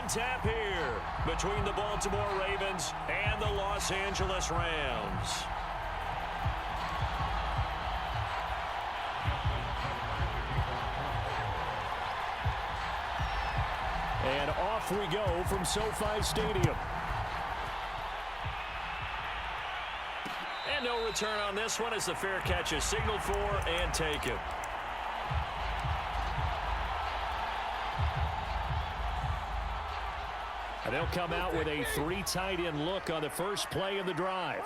on tap here between the Baltimore Ravens and the Los Angeles Rams. And off we go from SoFi Stadium. And no return on this one as the fair catch is signaled for and taken. And they'll come out with a 3 tight end look on the first play of the drive.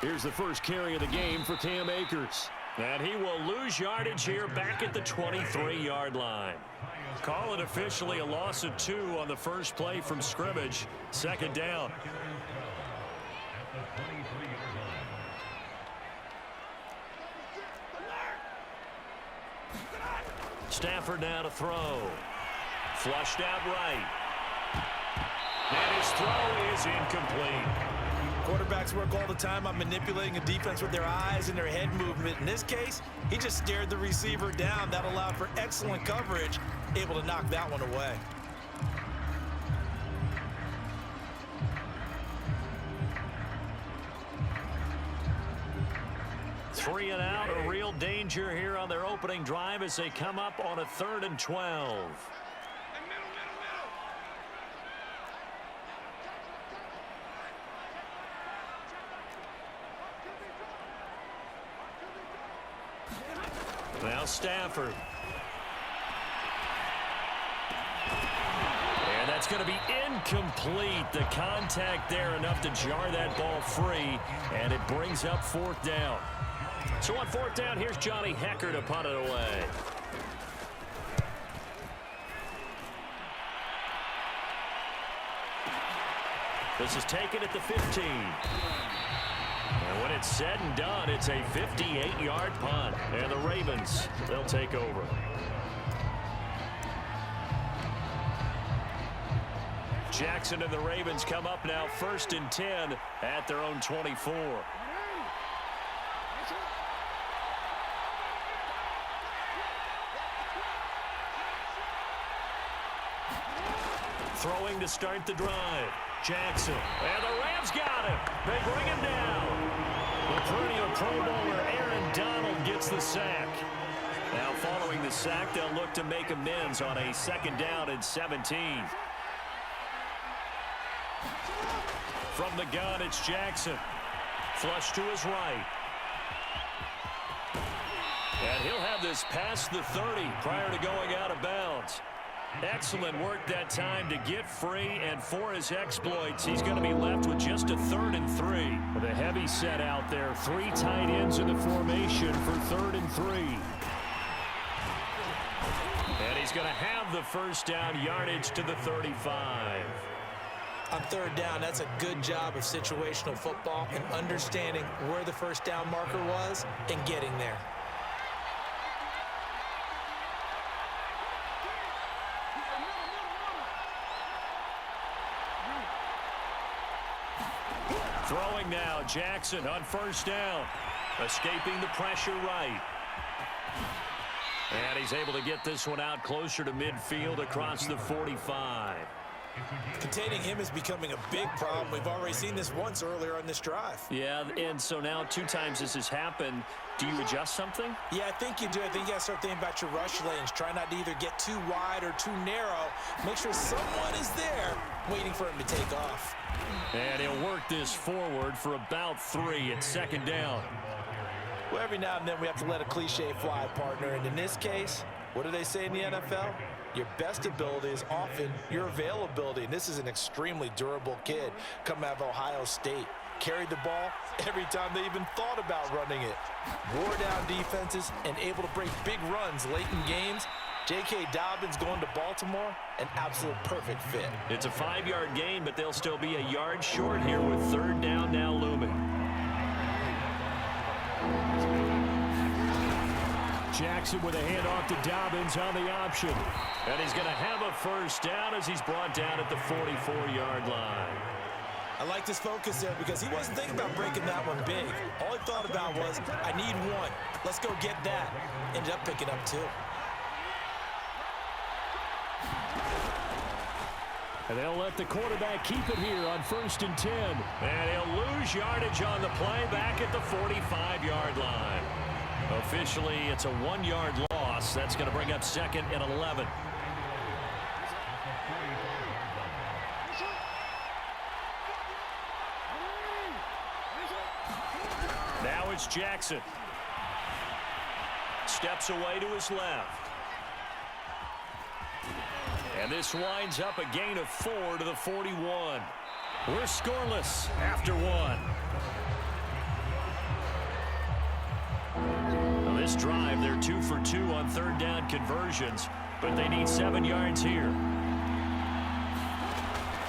Here's the first carry of the game for Cam Akers. And he will lose yardage here back at the 23-yard line. Call it officially a loss of 2 on the first play from scrimmage. Second down. Stafford now to throw. Flushed out right. And his throw is incomplete. Quarterbacks work all the time on manipulating a defense with their eyes and their head movement. In this case, he just stared the receiver down. That allowed for excellent coverage, able to knock that one away. Three and out, a real danger here on their opening drive as they come up on a 3rd and 12. Now Stafford. And that's going to be incomplete. The contact there enough to jar that ball free, and it brings up 4th down. So on 4th down, here's Johnny Hecker to punt it away. This is taken at the 15. And when it's said and done, it's a 58-yard punt. And the Ravens, they'll take over. Jackson and the Ravens come up now 1st and 10 at their own 24. Throwing to start the drive. Jackson. And the Rams got him. They bring him down. The perennial Pro Bowler Aaron Donald gets the sack. Now following the sack, they'll look to make amends on a 2nd down and 17. From the gun, it's Jackson. Flush to his right. And he'll have this past the 30 prior to going out of bounds. Excellent work that time to get free, and for his exploits, he's going to be left with just a 3rd and 3. With a heavy set out there, 3 tight ends in the formation for 3rd and 3. And he's going to have the first down yardage to the 35. On 3rd down, that's a good job of situational football and understanding where the first down marker was and getting there. Throwing now, Jackson on 1st down. Escaping the pressure right. And he's able to get this one out closer to midfield across the 45. Containing him is becoming a big problem. We've already seen this once earlier on this drive. Yeah, and so now 2 times this has happened. Do you adjust something? Yeah, I think you do. I think you got to start thinking about your rush lanes. Try not to either get too wide or too narrow. Make sure someone is there waiting for him to take off. And he'll work this forward for about 3 at 2nd down. Well, every now and then we have to let a cliche fly, partner. And in this case, what do they say in the NFL? Your best ability is often your availability. And this is an extremely durable kid coming out of Ohio State. Carried the ball every time they even thought about running it. Wore down defenses and able to break big runs late in games. J.K. Dobbins going to Baltimore, an absolute perfect fit. It's a 5-yard gain, but they'll still be a yard short here with 3rd down now looming. Jackson with a handoff to Dobbins on the option. And he's going to have a first down as he's brought down at the 44-yard line. I like this focus there because he wasn't thinking about breaking that one big. All he thought about was, I need 1. Let's go get that. Ended up picking up 2. And they'll let the quarterback keep it here on 1st and 10. And he'll lose yardage on the play back at the 45-yard line. Officially, it's a 1-yard loss. That's going to bring up 2nd and 11. Now it's Jackson. Steps away to his left. And this winds up a gain of 4 to the 41. We're scoreless after 1. Now this drive, they're 2 for 2 on 3rd down conversions, but they need 7 yards here.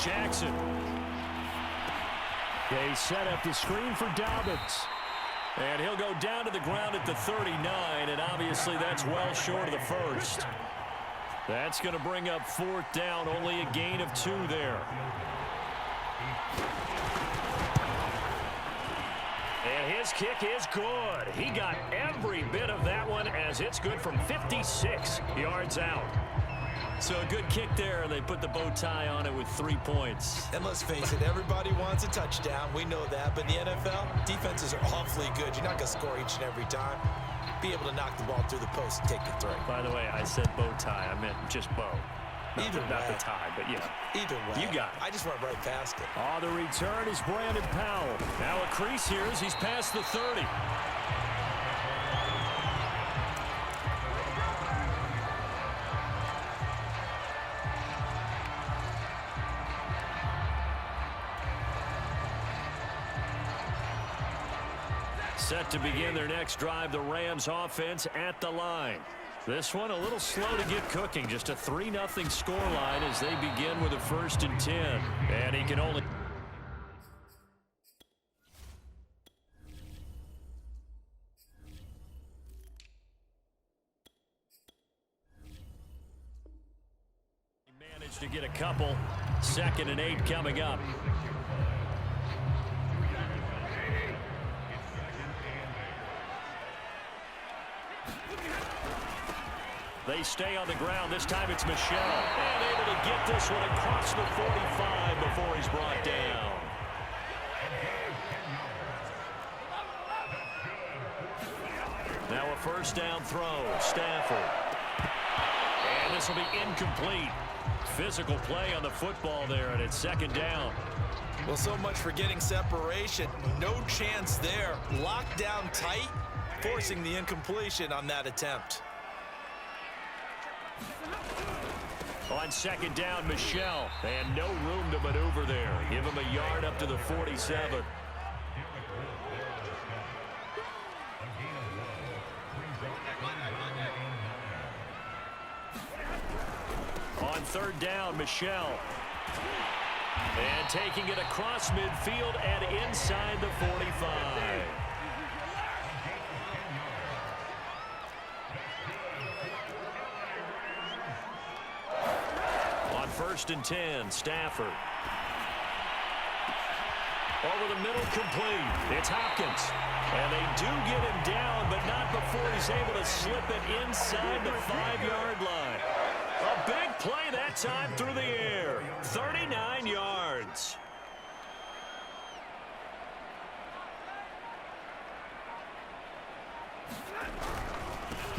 Jackson. They set up the screen for Dobbins. And he'll go down to the ground at the 39, and obviously that's well short of the first. That's going to bring up 4th down, only a gain of 2 there. And his kick is good. He got every bit of that one as it's good from 56 yards out. So a good kick there. They put the bow tie on it with 3 points. And let's face it, everybody wants a touchdown. We know that. But in the NFL, defenses are awfully good. You're not going to score each and every time. Be able to knock the ball through the post and take the 3. By the way, I said bow tie. I meant just bow. Not the tie, but yeah. Either way. You got it. I just went right past it. The return is Brandon Powell. Now a crease here as he's past the 30. Set to begin their next drive, the Rams offense at the line. This one a little slow to get cooking. Just a 3-0 scoreline as they begin with a 1st and 10. And he can only... managed to get a couple. 2nd and 8 coming up. They stay on the ground. This time it's Michel. And able to get this one across the 45 before he's brought down. Now a 1st down throw. Stafford. And this will be incomplete. Physical play on the football there, and it's 2nd down. Well, so much for getting separation. No chance there. Locked down tight, forcing the incompletion on that attempt. On 2nd down, Michel. And no room to maneuver there. Give him a yard up to the 47. On 3rd down, Michel. And taking it across midfield and inside the 45. On 1st and 10, Stafford. Over the middle, complete. It's Hopkins. And they do get him down, but not before he's able to slip it inside the 5-yard line. A big play that time through the air. 39 yards.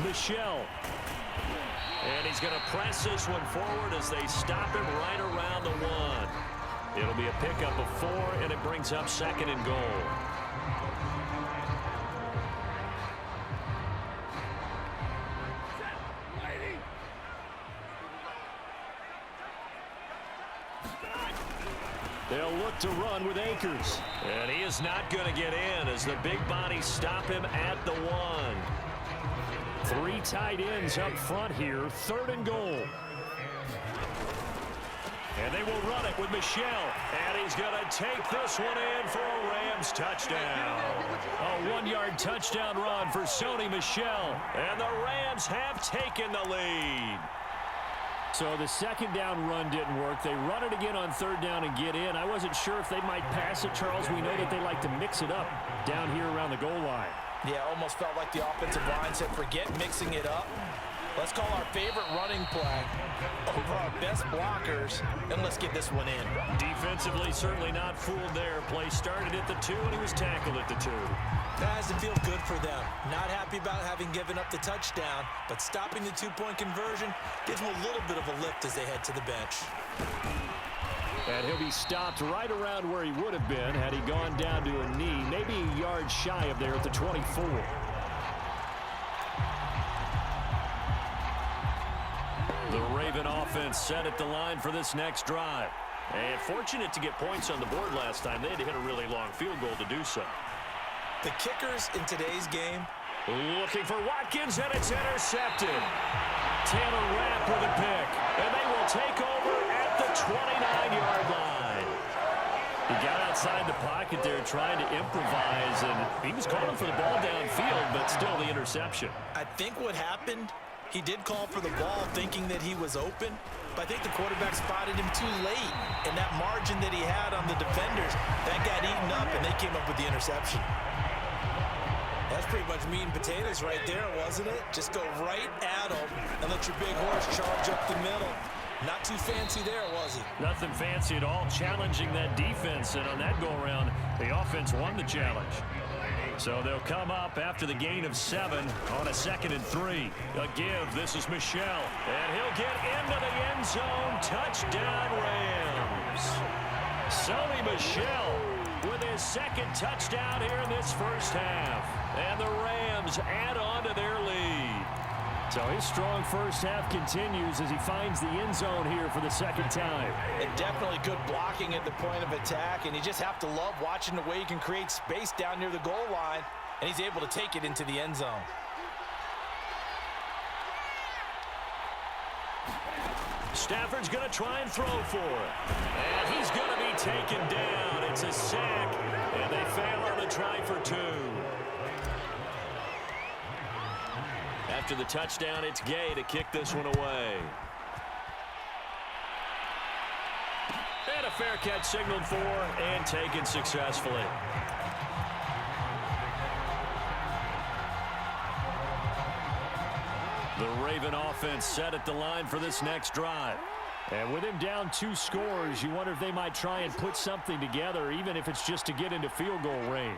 Michel. And he's going to press this one forward as they stop him right around the 1. It'll be a pickup of 4, and it brings up 2nd and goal. They'll look to run with Akers. And he is not going to get in as the big bodies stop him at the 1. 3 tight ends up front here. 3rd and goal. And they will run it with Michel. And he's going to take this one in for a Rams touchdown. A 1-yard touchdown run for Sony Michel. And the Rams have taken the lead. So the 2nd down run didn't work. They run it again on 3rd down and get in. I wasn't sure if they might pass it, Charles. We know that they like to mix it up down here around the goal line. Yeah, almost felt like the offensive line said, forget mixing it up. Let's call our favorite running play over our best blockers, and let's get this one in. Defensively, certainly not fooled there. Play started at the 2, and he was tackled at the 2. That has to feel good for them. Not happy about having given up the touchdown, but stopping the two-point conversion gives them a little bit of a lift as they head to the bench. And he'll be stopped right around where he would have been had he gone down to a knee, maybe a yard shy of there at the 24. The Raven offense set at the line for this next drive. And fortunate to get points on the board last time. They had to hit a really long field goal to do so. The kickers in today's game. Looking for Watkins, and it's intercepted. Taylor Rapp with a pick. And they will take over at the 29-yard line. He got outside the pocket there trying to improvise, and he was calling for the ball downfield, but still the interception. I think what happened, he did call for the ball thinking that he was open, but I think the quarterback spotted him too late. And that margin that he had on the defenders, that got eaten up, and they came up with the interception. That's pretty much meat and potatoes right there, wasn't it? Just go right at him and let your big horse charge up the middle. Not too fancy there, was he? Nothing fancy at all, challenging that defense. And on that go-around, the offense won the challenge. So they'll come up after the gain of 7 on a 2nd and 3. A give. This is Michel. And he'll get into the end zone. Touchdown, Rams. Sony Michel with his 2nd touchdown here in this first half. And the Rams add on to their lead. So his strong first half continues as he finds the end zone here for the 2nd time. And definitely good blocking at the point of attack, and you just have to love watching the way he can create space down near the goal line, and he's able to take it into the end zone. Stafford's going to try and throw for it. And he's going to be taken down. It's a sack, and they fail on the try for 2. After the touchdown, it's Gay to kick this one away. And a fair catch signaled for and taken successfully. The Raven offense set at the line for this next drive. And with him down 2 scores, you wonder if they might try and put something together, even if it's just to get into field goal range.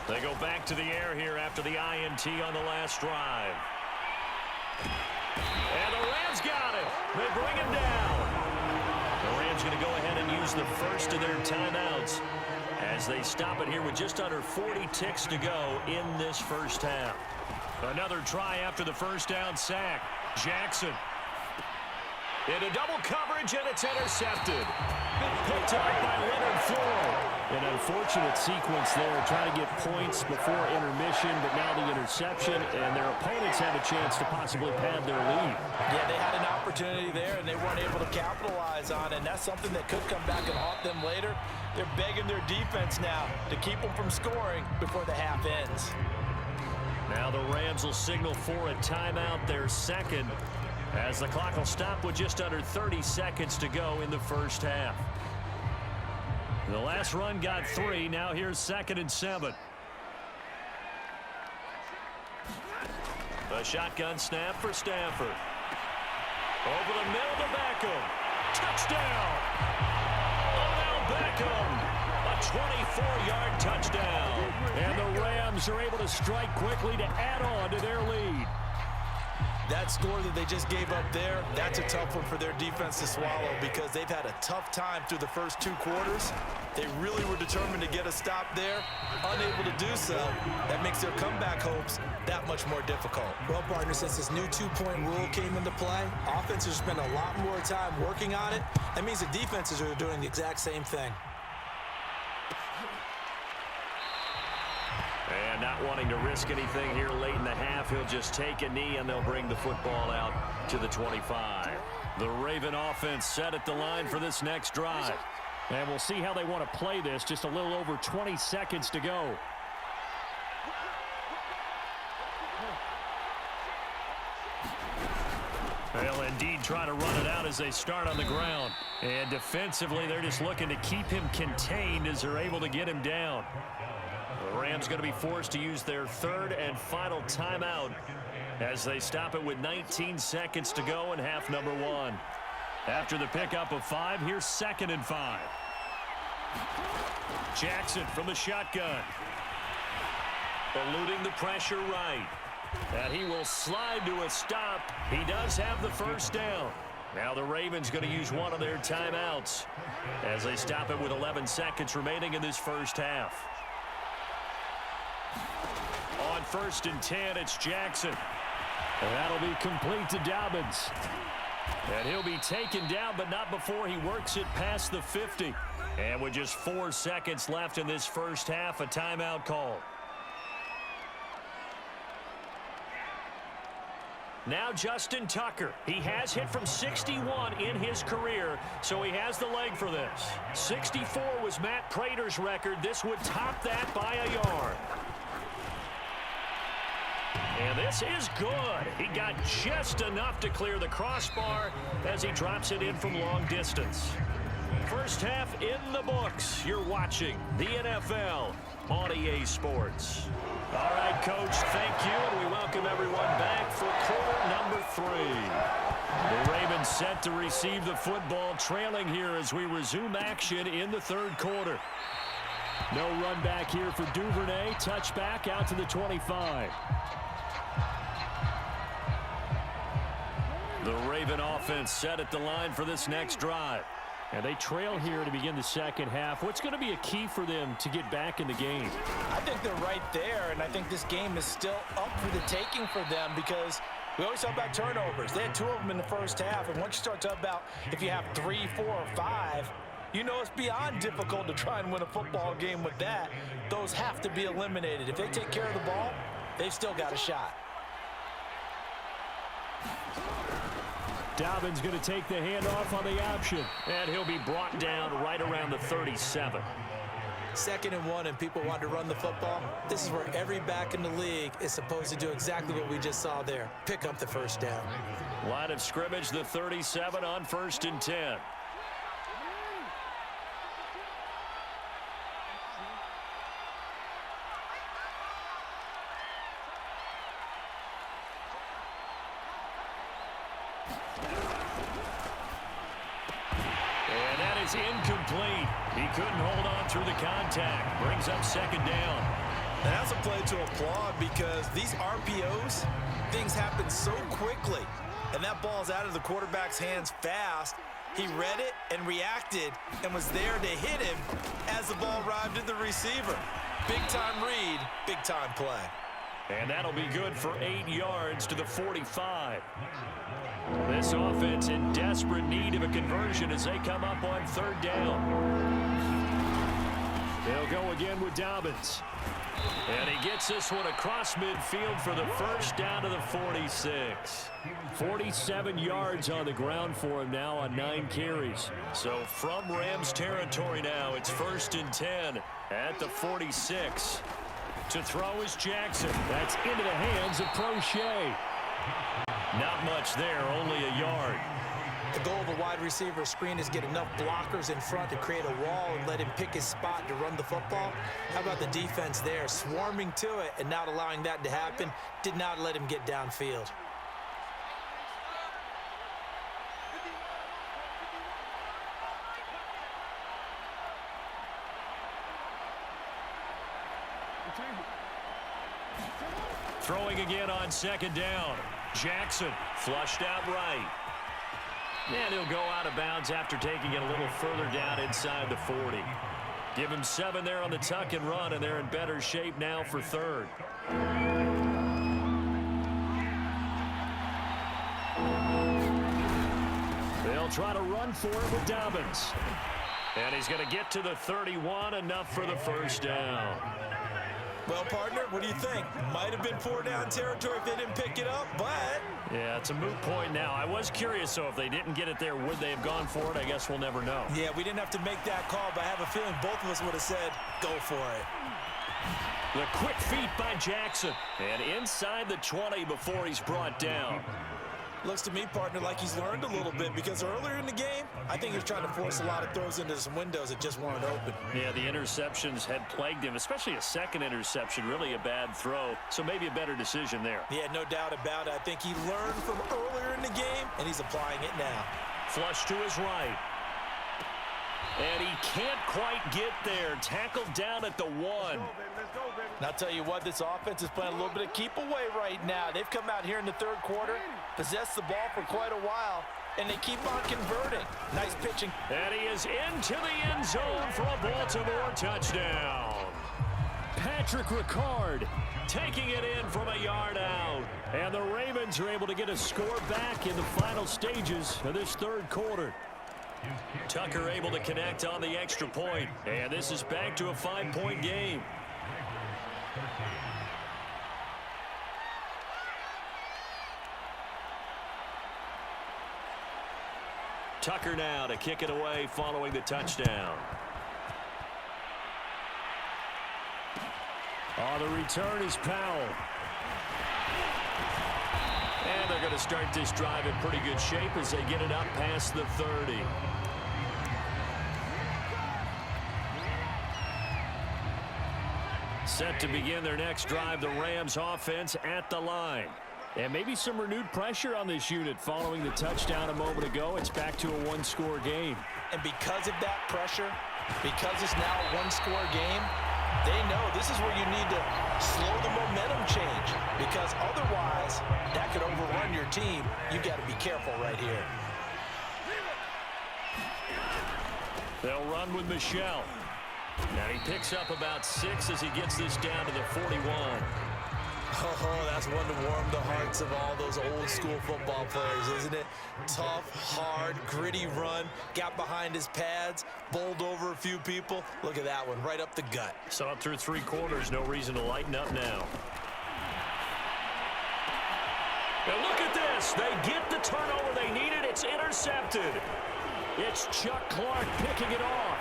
They go back to the air here after the INT on the last drive. And the Rams got it. They bring him down. The Rams going to go ahead and use the first of their timeouts as they stop it here with just under 40 ticks to go in this first half. Another try after the first down sack. Jackson into double coverage, and it's intercepted. Picked up by Leonard Floyd. An unfortunate sequence there, trying to get points before intermission, but now the interception, and their opponents have a chance to possibly pad their lead. Yeah, they had an opportunity there, and they weren't able to capitalize on it, and that's something that could come back and haunt them later. They're begging their defense now to keep them from scoring before the half ends. Now the Rams will signal for a timeout, their 2nd, as the clock will stop with just under 30 seconds to go in the first half. The last run got 3. Now here's 2nd and 7. A shotgun snap for Stafford. Over the middle to Beckham. Touchdown! Odell Beckham. A 24-yard touchdown. And the Rams are able to strike quickly to add on to their lead. That score that they just gave up there, that's a tough one for their defense to swallow because they've had a tough time through the first 2 quarters. They really were determined to get a stop there, unable to do so. That makes their comeback hopes that much more difficult. Well, partner, since this new 2-point rule came into play, offenses spend a lot more time working on it. That means the defenses are doing the exact same thing. And not wanting to risk anything here late in the half, he'll just take a knee and they'll bring the football out to the 25. The Raven offense set at the line for this next drive. And we'll see how they want to play this. Just a little over 20 seconds to go. They'll indeed try to run it out as they start on the ground. And defensively, they're just looking to keep him contained as they're able to get him down. The Rams going to be forced to use their third and final timeout as they stop it with 19 seconds to go in half number one. After the pickup of 5, here's 2nd and 5. Jackson from the shotgun. Eluding the pressure right. And he will slide to a stop. He does have the first down. Now the Ravens going to use one of their timeouts as they stop it with 11 seconds remaining in this first half. On 1st and 10, it's Jackson. And that'll be complete to Dobbins. And he'll be taken down, but not before he works it past the 50. And with just 4 seconds left in this first half, a timeout call. Now Justin Tucker. He has hit from 61 in his career, so he has the leg for this. 64 was Matt Prater's record. This would top that by a yard. And this is good. He got just enough to clear the crossbar as he drops it in from long distance. First half in the books. You're watching the NFL on EA Sports. All right, Coach, thank you, and we welcome everyone back for quarter number 3. The Ravens set to receive the football, trailing here as we resume action in the 3rd quarter. No run back here for Duvernay. Touchback out to the 25. The Raven offense set at the line for this next drive. And they trail here to begin the second half. What's going to be a key for them to get back in the game? I think they're right there, and I think this game is still up for the taking for them because we always talk about turnovers. They had 2 of them in the first half, and once you start talking about if you have 3, 4, or 5, you know it's beyond difficult to try and win a football game with that. Those have to be eliminated. If they take care of the ball, they've still got a shot. Dobbins going to take the handoff on the option. And he'll be brought down right around the 37. 2nd and 1, and people want to run the football. This is where every back in the league is supposed to do exactly what we just saw there. Pick up the first down. Line of scrimmage, the 37 on 1st and 10. Incomplete. He couldn't hold on through the contact. Brings up 2nd down. And that's a play to applaud because these RPOs, things happen so quickly. And that ball's out of the quarterback's hands fast. He read it and reacted and was there to hit him as the ball arrived at the receiver. Big-time read, big-time play. And that'll be good for 8 yards to the 45. This offense in desperate need of a conversion as they come up on 3rd down. They'll go again with Dobbins. And he gets this one across midfield for the first down to the 46. 47 yards on the ground for him now on 9 carries. So from Rams territory now, it's 1st and 10 at the 46. To throw is Jackson. That's into the hands of Prochet. Not much there, only a yard. The goal of a wide receiver screen is get enough blockers in front to create a wall and let him pick his spot to run the football. How about the defense there, swarming to it and not allowing that to happen? Did not let him get downfield. Throwing again on 2nd down. Jackson flushed out right. And he'll go out of bounds after taking it a little further down inside the 40. Give him 7 there on the tuck and run, and they're in better shape now for 3rd. They'll try to run for it with Dobbins. And he's going to get to the 31, enough for the first down. Well, partner, what do you think? Might have been 4-down territory if they didn't pick it up, but... Yeah, it's a moot point now. I was curious, though, if they didn't get it there, would they have gone for it? I guess we'll never know. Yeah, we didn't have to make that call, but I have a feeling both of us would have said, go for it. The quick feet by Jackson. And inside the 20 before he's brought down. Looks to me, partner, like he's learned a little bit, because earlier in the game, I think he was trying to force a lot of throws into some windows that just weren't open. Yeah, the interceptions had plagued him, especially a second interception, really a bad throw, so maybe a better decision there. Yeah, no doubt about it. I think he learned from earlier in the game, and he's applying it now. Flush to his right. And he can't quite get there. Tackled down at the 1. And I'll tell you what, this offense is playing a little bit of keep away right now. They've come out here in the third quarter, possessed the ball for quite a while, and they keep on converting. Nice pitching. And he is into the end zone for a Baltimore touchdown. Patrick Ricard taking it in from a yard out. And the Ravens are able to get a score back in the final stages of this third quarter. Tucker able to connect on the extra point. And this is back to a 5-point game. Tucker now to kick it away following the touchdown. On the return is Powell. And they're going to start this drive in pretty good shape as they get it up past the 30. Set to begin their next drive, the Rams offense at the line. And maybe some renewed pressure on this unit following the touchdown a moment ago. It's back to a one-score game. And because of that pressure, because it's now a one-score game, they know this is where you need to slow the momentum change, because otherwise that could overrun your team. You've got to be careful right here. They'll run with Michelle. And he picks up about 6 as he gets this down to the 41. Oh, that's one to warm the hearts of all those old school football players, isn't it? Tough, hard, gritty run, got behind his pads, bowled over a few people. Look at that one, right up the gut. So up through 3 quarters, no reason to lighten up now. And look at this. They get the turnover they needed. It's intercepted. It's Chuck Clark picking it off.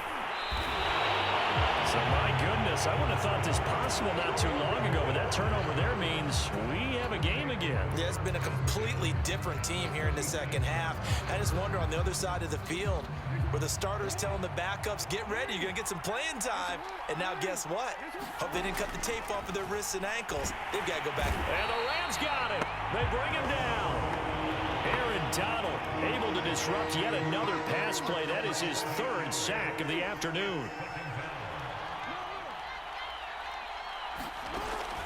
So, my goodness, I wouldn't have thought this possible not too long ago, but that turnover there means we have a game again. Yeah, it's been a completely different team here in the second half. I just wonder on the other side of the field where the starters telling the backups, get ready, you're going to get some playing time. And now guess what? Hope they didn't cut the tape off of their wrists and ankles. They've got to go back. And the Rams got it. They bring him down. Aaron Donald able to disrupt yet another pass play. That is his 3rd sack of the afternoon.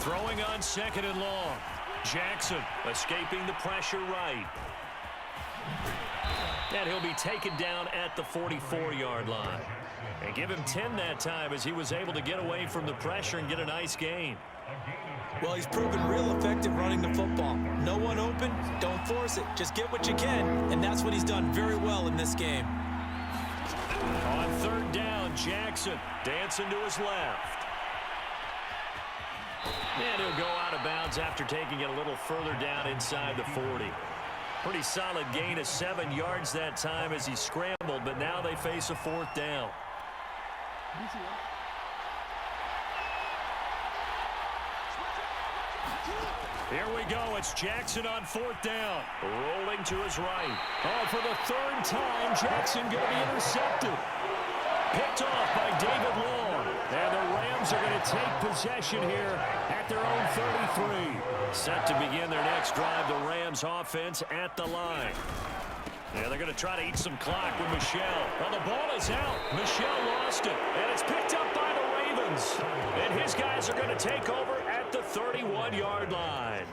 Throwing on 2nd and long. Jackson escaping the pressure right. And he'll be taken down at the 44-yard line. And give him 10 that time as he was able to get away from the pressure and get a nice gain. Well, he's proven real effective running the football. No one open, don't force it. Just get what you can, and that's what he's done very well in this game. On 3rd down, Jackson dancing to his left. And he'll go out of bounds after taking it a little further down inside the 40. Pretty solid gain of 7 yards that time as he scrambled, but now they face a 4th down. Here we go. It's Jackson on 4th down. Rolling to his right. Oh, for the 3rd time, Jackson going to be intercepted. Picked off by David Long. And the Rams are going to take possession here at their own 33. Set to begin their next drive, the Rams offense at the line. Yeah, they're going to try to eat some clock with Michelle. Well, the ball is out. Michelle lost it. And it's picked up by the Ravens. And his guys are going to take over at the 31-yard line.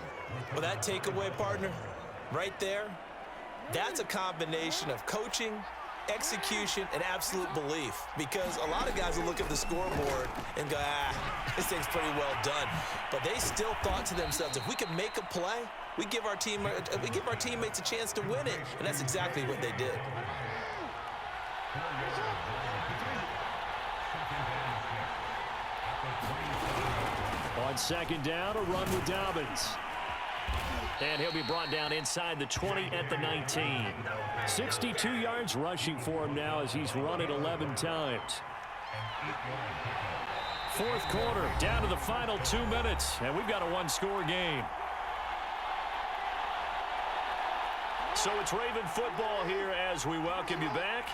Well, that takeaway, partner, right there, that's a combination of coaching, execution, and absolute belief, because a lot of guys will look at the scoreboard and go, this thing's pretty well done. But they still thought to themselves, if we can make a play, we give our teammates a chance to win it, and that's exactly what they did. On 2nd down, a run with Dobbins. And he'll be brought down inside the 20 at the 19. 62 yards rushing for him now as he's run it 11 times. 4th quarter, down to the final 2 minutes, and we've got a one-score game. So it's Raven football here as we welcome you back.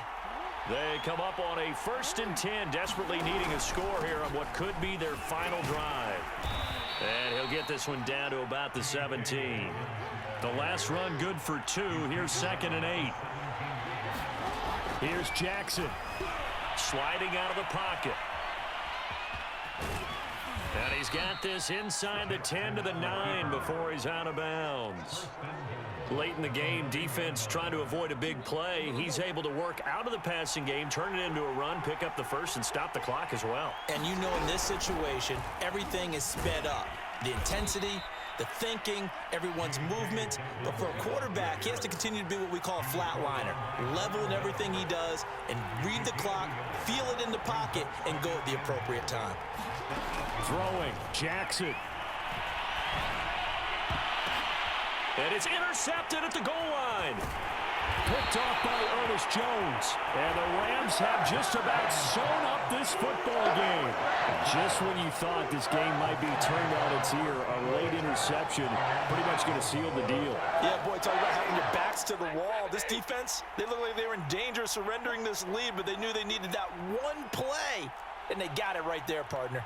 They come up on a 1st and 10, desperately needing a score here on what could be their final drive. And he'll get this one down to about the 17. The last run good for 2. Here's 2nd and 8. Here's Jackson. Sliding out of the pocket. And he's got this inside the 10 to the 9 before he's out of bounds. Late in the game, defense trying to avoid a big play. He's able to work out of the passing game, turn it into a run, pick up the first, and stop the clock as well. And you know in this situation, everything is sped up. The intensity, the thinking, everyone's movement. But for a quarterback, he has to continue to be what we call a flatliner. Level in everything he does and read the clock, feel it in the pocket, and go at the appropriate time. Throwing, Jackson. And it's intercepted at the goal line. Picked off by Ernest Jones. And the Rams have just about sewn up this football game. Just when you thought this game might be turned on its ear, a late interception pretty much going to seal the deal. Yeah, boy, talk about having your backs to the wall. This defense, they look like they were in danger of surrendering this lead, but they knew they needed that one play, and they got it right there, partner.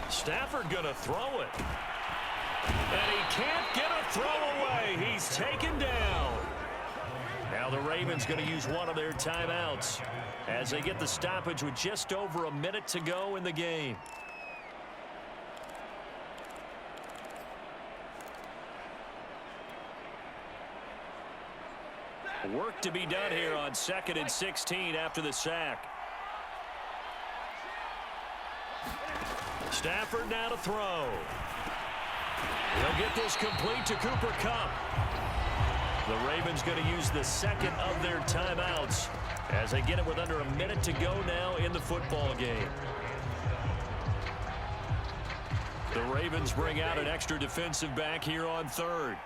Stafford going to throw it. And he can't get a throw away. He's taken down. Now the Ravens going to use one of their timeouts as they get the stoppage with just over a minute to go in the game. Work to be done here on 2nd and 16 after the sack. Stafford now to throw. He'll get this complete to Cooper Kupp. The Ravens going to use the second of their timeouts as they get it with under a minute to go now in the football game. The Ravens bring out an extra defensive back here on 3rd.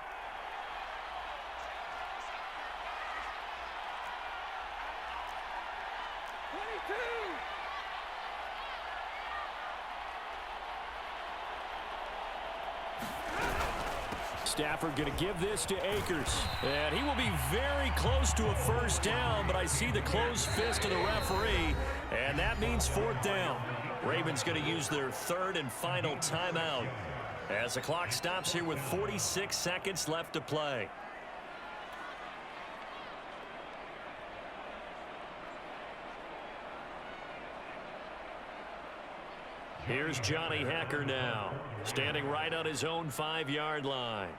Stafford going to give this to Akers. And he will be very close to a first down, but I see the closed fist of the referee, and that means 4th down. Ravens going to use their 3rd and final timeout as the clock stops here with 46 seconds left to play. Here's Johnny Hacker now, standing right on his own 5-yard line.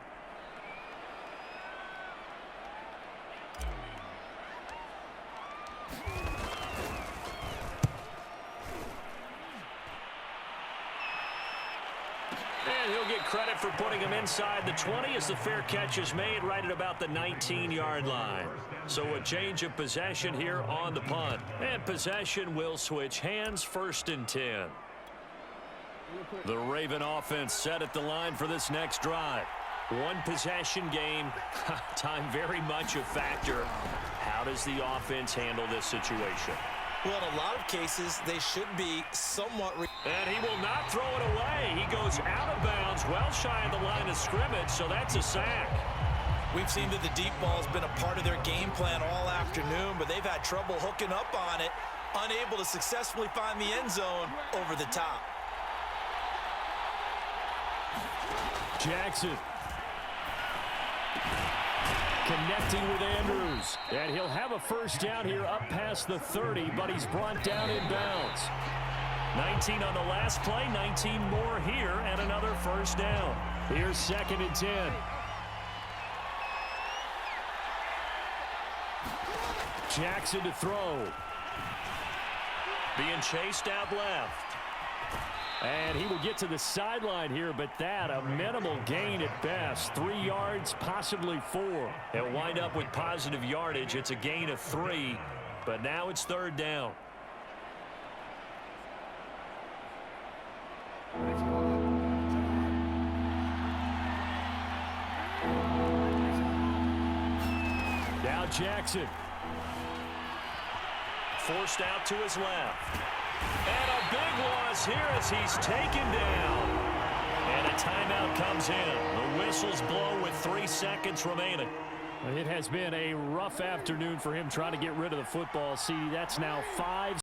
And he'll get credit for putting him inside the 20 as the fair catch is made right at about the 19-yard line. So a change of possession here on the punt. And possession will switch hands, 1st and 10. The Raven offense set at the line for this next drive. One possession game. Time very much a factor. How does the offense handle this situation? Well, in a lot of cases, they should be somewhat... And he will not throw it away. He goes out of bounds, well shy of the line of scrimmage, so that's a sack. We've seen that the deep ball has been a part of their game plan all afternoon, but they've had trouble hooking up on it, unable to successfully find the end zone over the top. Jackson connecting with Andrews, and he'll have a first down here up past the 30, but he's brought down in bounds. 19 on the last play, 19 more here, and another first down. Here's 2nd and 10. Jackson to throw. Being chased out left. And he will get to the sideline here, but that a minimal gain at best. 3 yards, possibly 4. He'll wind up with positive yardage. It's a gain of 3, but now it's 3rd down. Now Jackson. Forced out to his left. And a big loss here as he's taken down. And a timeout comes in. The whistles blow with 3 seconds remaining. It has been a rough afternoon for him trying to get rid of the football. See, that's now 5